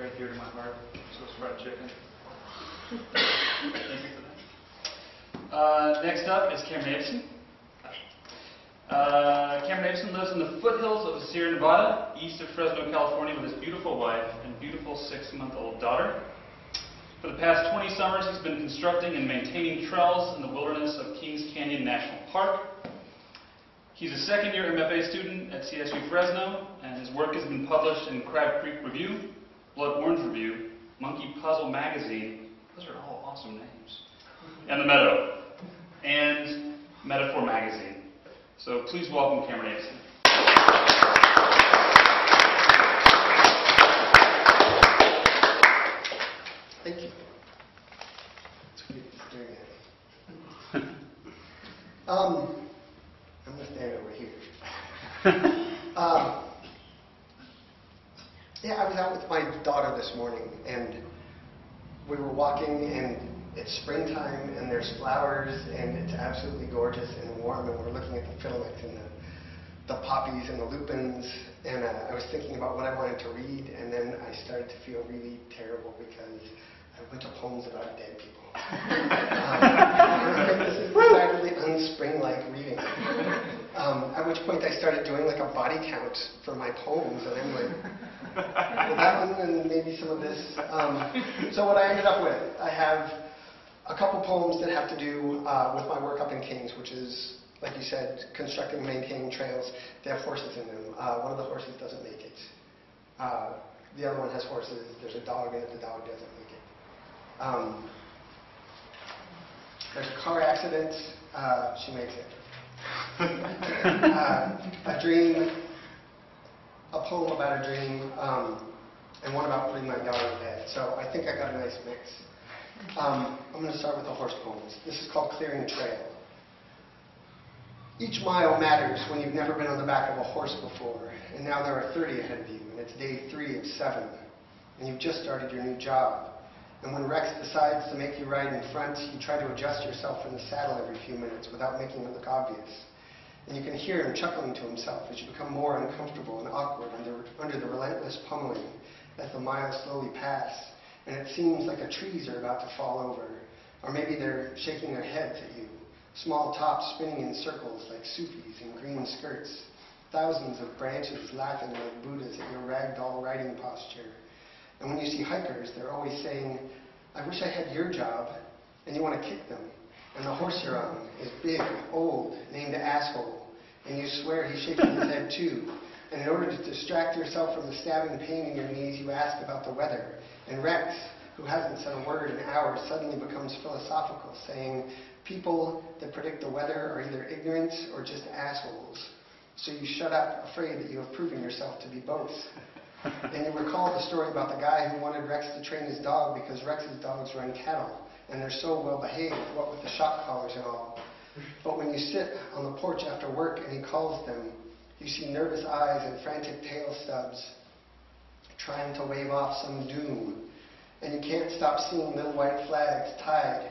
very dear to my heart. So is fried chicken. Thank you for that. Next up is Cameron Aveson. Cameron Aveson lives in the foothills of the Sierra Nevada, east of Fresno, California, with his beautiful wife and beautiful 6-month-old daughter. For the past 20 summers, he's been constructing and maintaining trails in the wilderness of Kings Canyon National Park. He's a second-year MFA student at CSU Fresno, and his work has been published in Crab Creek Review, Blood Orange Review, Monkey Puzzle Magazine, those are all awesome names, and The Meadow, and Metaphor Magazine. So please welcome Cameron Aveson. Thank you. It's good doing it. I'm going to stand over here. Yeah, I was out with my daughter this morning, and we were walking, and it's springtime, and there's flowers, and it's absolutely gorgeous and warm, and we're looking at the fiddlets and the poppies and the lupins, and I was thinking about what I wanted to read, and then I started to feel really terrible because I went to poems about dead people. I think this is decidedly unspring-like reading. At which point I started doing like a body count for my poems, and I'm like, well, that one and maybe some of this. So what I ended up with, I have a couple poems that have to do with my work up in Kings, which is, like you said, constructing and maintaining trails. They have horses in them. One of the horses doesn't make it. The other one has horses. There's a dog in it. The dog doesn't make it. There's a car accident. She makes it. A dream, a poem about a dream, and one about putting my daughter to bed. So I think I got a nice mix. I'm going to start with the horse poems. This is called Clearing Trail. Each mile matters when you've never been on the back of a horse before, and now there are 30 ahead of you, and it's day 3 of 7, and you've just started your new job. And when Rex decides to make you ride in front, you try to adjust yourself in the saddle every few minutes without making it look obvious. And you can hear him chuckling to himself as you become more uncomfortable and awkward under the relentless pummeling as the miles slowly pass, and it seems like the trees are about to fall over, or maybe they're shaking their heads at you, small tops spinning in circles like Sufis in green skirts, thousands of branches laughing like Buddhas at your ragdoll riding posture. And when you see hikers, they're always saying, I wish I had your job, and you want to kick them. And the horse you're on is big, old, named Asshole, and you swear he's shaking his head too. And in order to distract yourself from the stabbing pain in your knees, you ask about the weather. And Rex, who hasn't said a word in hours, suddenly becomes philosophical, saying, people that predict the weather are either ignorant or just assholes. So you shut up, afraid that you have proven yourself to be both. And you recall the story about the guy who wanted Rex to train his dog because Rex's dogs run cattle, and they're so well behaved, what with the shock collars and all. But when you sit on the porch after work and he calls them, you see nervous eyes and frantic tail stubs trying to wave off some doom, and you can't stop seeing little white flags tied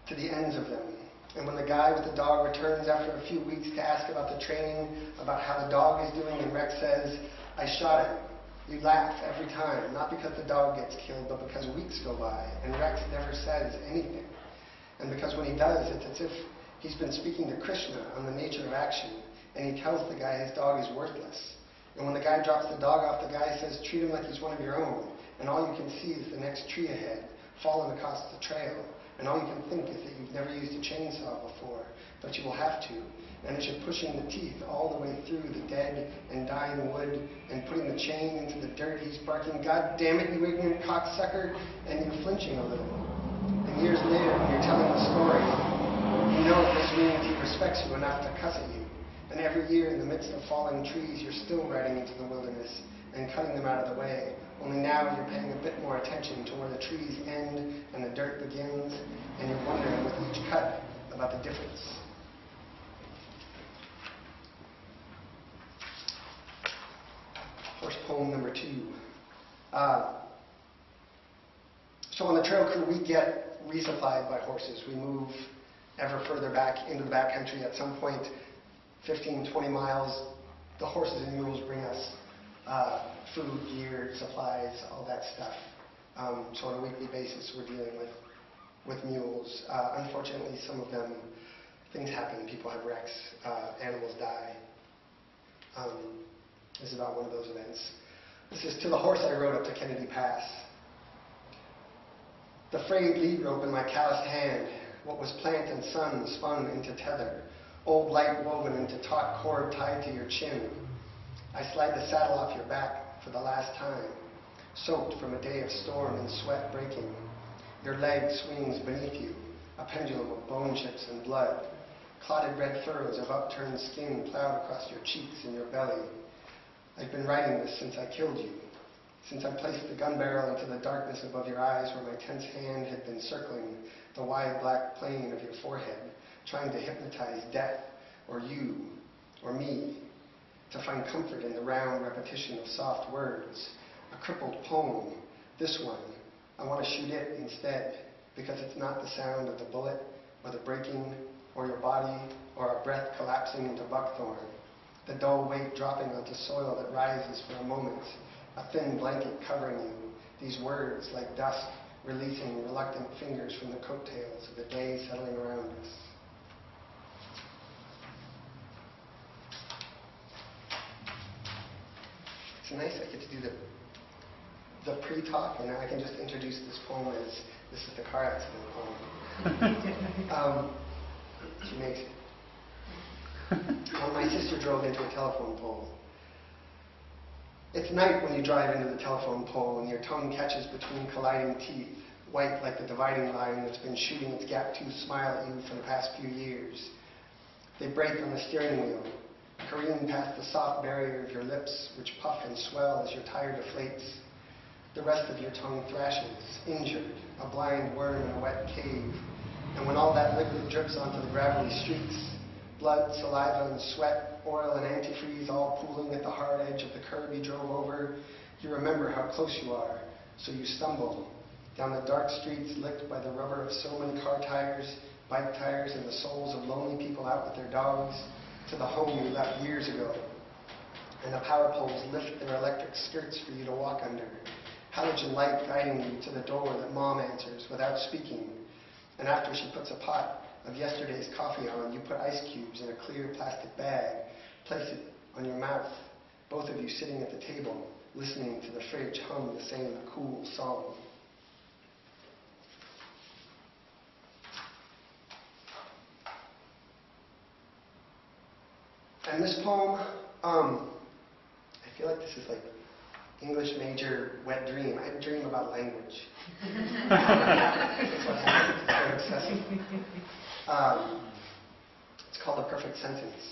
to the ends of them. And when the guy with the dog returns after a few weeks to ask about the training, about how the dog is doing, and Rex says, I shot him, you laugh every time, not because the dog gets killed, but because weeks go by, and Rex never says anything. And because when he does, it's as if he's been speaking to Krishna on the nature of action, and he tells the guy his dog is worthless. And when the guy drops the dog off, the guy says, treat him like he's one of your own, and all you can see is the next tree ahead, fallen across the trail, and all you can think is that you've never used a chainsaw before, but you will have to. And as you're pushing the teeth all the way through the dead and dying wood and putting the chain into the dirt, he's barking, God damn it, you ignorant cocksucker, and you're flinching a little. And years later, when you're telling the story, you know this means he respects you enough to cuss at you. And every year, in the midst of falling trees, you're still riding into the wilderness and cutting them out of the way. Only now you're paying a bit more attention to where the trees end and the dirt begins, and you're wondering with each cut about the difference. Horse poem number 2. So on the trail crew, we get resupplied by horses. We move ever further back into the backcountry. At some point, 15, 20 miles, the horses and mules bring us food, gear, supplies, all that stuff. So on a weekly basis, we're dealing with mules. Unfortunately, some of them, things happen. People have wrecks. Animals die. This is about one of those events. This is to the horse I rode up to Kennedy Pass. The frayed lead rope in my calloused hand, what was plant and sun spun into tether, old light woven into taut cord tied to your chin. I slide the saddle off your back for the last time, soaked from a day of storm and sweat breaking. Your leg swings beneath you, a pendulum of bone chips and blood. Clotted red furrows of upturned skin plowed across your cheeks and your belly. I've been writing this since I killed you, since I placed the gun barrel into the darkness above your eyes where my tense hand had been circling the wide black plane of your forehead, trying to hypnotize death, or you, or me, to find comfort in the round repetition of soft words. A crippled poem, this one. I want to shoot it instead, because it's not the sound of the bullet, or the breaking, or your body, or a breath collapsing into buckthorn. The dull weight dropping onto soil that rises for a moment, a thin blanket covering you, these words like dust releasing reluctant fingers from the coattails of the day settling around us. It's nice I get to do the pre-talk, and now I can just introduce this poem as, this is the car accident poem. She makes it. My sister drove into a telephone pole. It's night when you drive into the telephone pole and your tongue catches between colliding teeth, white like the dividing line that's been shooting its gap-toothed smile at you for the past few years. They break on the steering wheel, careen past the soft barrier of your lips, which puff and swell as your tire deflates. The rest of your tongue thrashes, injured, a blind worm in a wet cave. And when all that liquid drips onto the gravelly streets, blood, saliva, and sweat, oil, and antifreeze all pooling at the hard edge of the curb you drove over, you remember how close you are, so you stumble down the dark streets licked by the rubber of so many car tires, bike tires, and the souls of lonely people out with their dogs, to the home you left years ago. And the power poles lift their electric skirts for you to walk under, halogen light guiding you to the door that Mom answers without speaking. And after she puts a pot of yesterday's coffee on, you put ice cubes in a clear plastic bag, place it on your mouth, both of you sitting at the table, listening to the fridge hum the same cool song. And this poem, I feel like this is like English major wet dream. I dream about language. That's what happens. It's so obsessive. It's called The Perfect Sentence.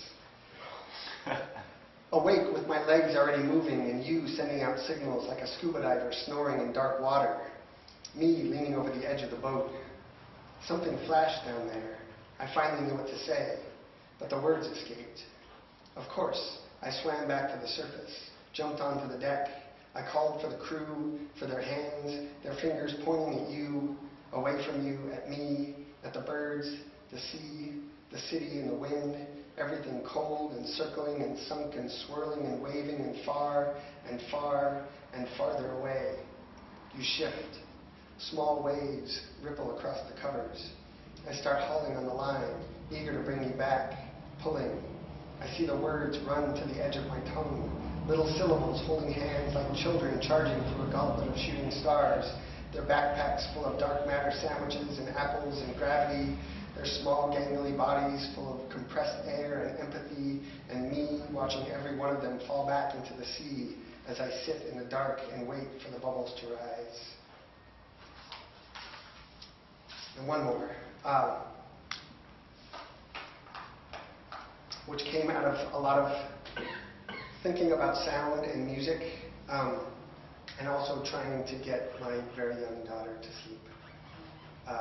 Awake with my legs already moving and you sending out signals like a scuba diver snoring in dark water. Me leaning over the edge of the boat. Something flashed down there. I finally knew what to say, but the words escaped. Of course, I swam back to the surface, jumped onto the deck. I called for the crew, for their hands, their fingers pointing at you, away from you, at me, at the birds, the sea, the city and the wind, everything cold and circling and sunk and swirling and waving and far and far and farther away. You shift. Small waves ripple across the covers. I start hauling on the line, eager to bring you back, pulling. I see the words run to the edge of my tongue, little syllables holding hands like children charging through a gauntlet of shooting stars, their backpacks full of dark matter sandwiches and apples and gravity, their small gangly bodies full of compressed air and empathy, and me watching every one of them fall back into the sea as I sit in the dark and wait for the bubbles to rise. And one more. Which came out of a lot of thinking about sound and music, and also trying to get my very young daughter to sleep.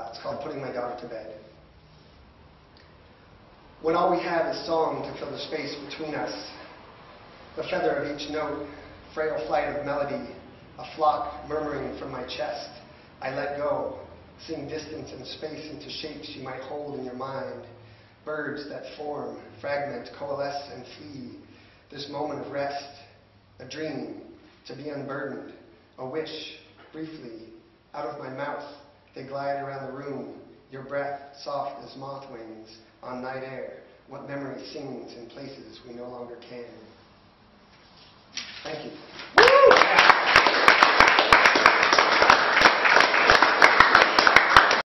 It's called Putting My Daughter to Bed. When all we have is song to fill the space between us, the feather of each note, frail flight of melody, a flock murmuring from my chest, I let go, seeing distance and space into shapes you might hold in your mind. Birds that form, fragment, coalesce, and flee. This moment of rest, a dream, to be unburdened. A wish, briefly, out of my mouth, they glide around the room, your breath soft as moth wings on night air. What memory sings in places we no longer can. Thank you.